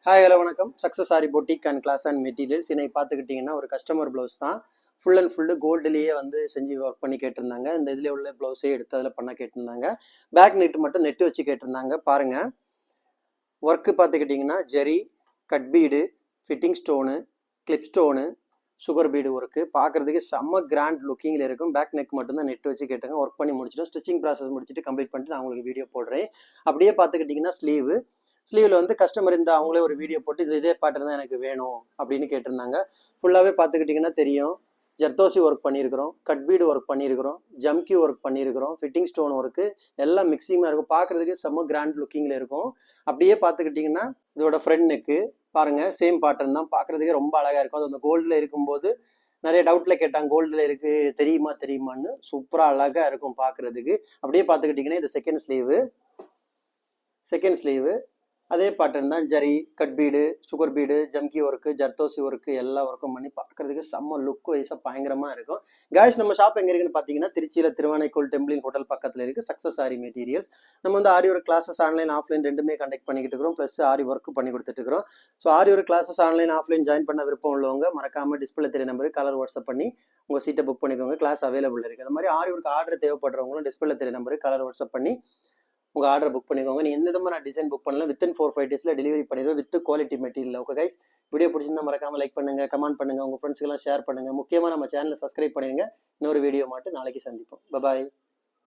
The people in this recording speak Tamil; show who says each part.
Speaker 1: ஹாய் ஹலோ வணக்கம். Success sari boutique and class and materials. இன்னைக்கு பார்த்துக்கிட்டிங்கன்னா ஒரு கஸ்டமர் ப்ளவுஸ் தான். ஃபுல் அண்ட் ஃபுல்லு கோல்டுலேயே வந்து செஞ்சு ஒர்க் பண்ணி கேட்டிருந்தாங்க. இந்த இதில் உள்ள ப்ளவுஸே எடுத்து அதில் பண்ண கேட்டிருந்தாங்க. பேக் நெட் மட்டும் நெட்டு வச்சு கேட்டிருந்தாங்க. பாருங்கள், ஒர்க்கு பார்த்துக்கிட்டிங்கன்னா ஜெரி, cut bead, fitting stone, clip stone, sugar bead work பார்க்குறதுக்கு செம்ம கிராண்ட் லுக்கிங்கில் இருக்கும். பேக் நெக் மட்டும்தான் நெட் வச்சு கேட்டுங்க. ஒர்க் பண்ணி முடிச்சிட்டோம். ஸ்டிச்சிங் ப்ராசஸ் முடிச்சுட்டு கம்ப்ளீட் பண்ணிட்டு நான் உங்களுக்கு வீடியோ போடுறேன். அப்படியே பார்த்துக்கிட்டிங்கன்னா ஸ்லீவில் வந்து கஸ்டமர் இந்த அவங்களே ஒரு வீடியோ போட்டு இதே பேட்டர்ன் தான் எனக்கு வேணும் அப்படின்னு கேட்டிருந்தாங்க. ஃபுல்லாகவே பார்த்துக்கிட்டிங்கன்னா தெரியும். ஜர்தோசி ஒர்க் பண்ணியிருக்கிறோம், கட் பீடு ஒர்க் பண்ணியிருக்கிறோம், ஜம்கி ஒர்க் பண்ணியிருக்கிறோம், ஃபிட்டிங் ஸ்டோன் ஒர்க்கு எல்லாம் மிக்சிங்காக இருக்கும். பார்க்குறதுக்கு செம்ம கிராண்ட் லுக்கிங்கில் இருக்கும். அப்படியே பார்த்துக்கிட்டிங்கன்னா இதோட ஃப்ரண்ட் நெக்கு பாருங்கள், சேம் பேட்டர்ன் தான். பார்க்குறதுக்கே ரொம்ப அழகாக இருக்கும். அது அந்த கோல்டில் இருக்கும்போது நிறைய டவுட்டில் கேட்டாங்க, கோல்டில் இருக்குது தெரியுமான்னு. சூப்பராக அழகாக இருக்கும் பார்க்குறதுக்கு. அப்படியே பார்த்துக்கிட்டிங்கன்னா இது செகண்ட் ஸ்லீவு அதே பேட்டர்ன் தான். Zari, cut bead, sugar bead, ஜம்கி ஒர்க்கு, ஜர்தோசி ஒர்க்கு எல்லா ஒர்க்கும் பண்ணி பார்க்கறதுக்கு செம்ம லுக் வைஸாக பயங்கரமாக இருக்கும். காய்ஸ், நம்ம ஷாப் எங்கே இருக்குன்னு பார்த்தீங்கன்னா திருச்சியில் திருவானைக்கோல் டெம்பிளின் ஹோட்டல் பக்கத்தில் இருக்குது. Success sari materials. நம்ம வந்து aari work classes online offline ரெண்டுமே கண்டக்ட் பண்ணிக்கிட்டு இருக்கிறோம். ப்ளஸ் ஆரி ஒர்க் பண்ணி கொடுத்துட்டு இருக்கிறோம். So aari work classes online offline join பண்ண விருப்பம் உள்ளவங்க மறக்காமல் டிஸ்பிளே தெரிய நம்பருக்கு கலர் வாட்ஸ்அப் பண்ணி உங்கள் சீட்டை புக் பண்ணிக்கோங்க. கிளாஸ் அவைலபிள் இருக்குது. அது மாதிரி ஆரி ஒர்க் ஆர்டர் தேவைப்படுறவங்களும் டிஸ்பிளே தெரிய நம்பருக்கு கலர் வாட்ஸ்அப் பண்ணி உங்கள் ஆர்டர் புக் பண்ணிக்கோங்க. நீங்கள் எந்த விதமாக நான் டிசைன் புக் பண்ணலாம், வித்தின் 4-5 டேஸில் டெலிவரி பண்ணிடுவேன் with quality material. Okay guys, video பிடிச்சிருந்தா மறக்காமல் லைக் பண்ணுங்கள், கமெண்ட் பண்ணுங்கள், உங்கள் ஃப்ரெண்ட்ஸ்க்கெல்லாம் ஷேர் பண்ணுங்கள். முக்கியமாக நம்ம சேனலை சப்ஸ்கிரைப் பண்ணிடுங்க. இன்னொரு வீடியோ மட்டும் நாளைக்கு சந்திப்போம். பாய்.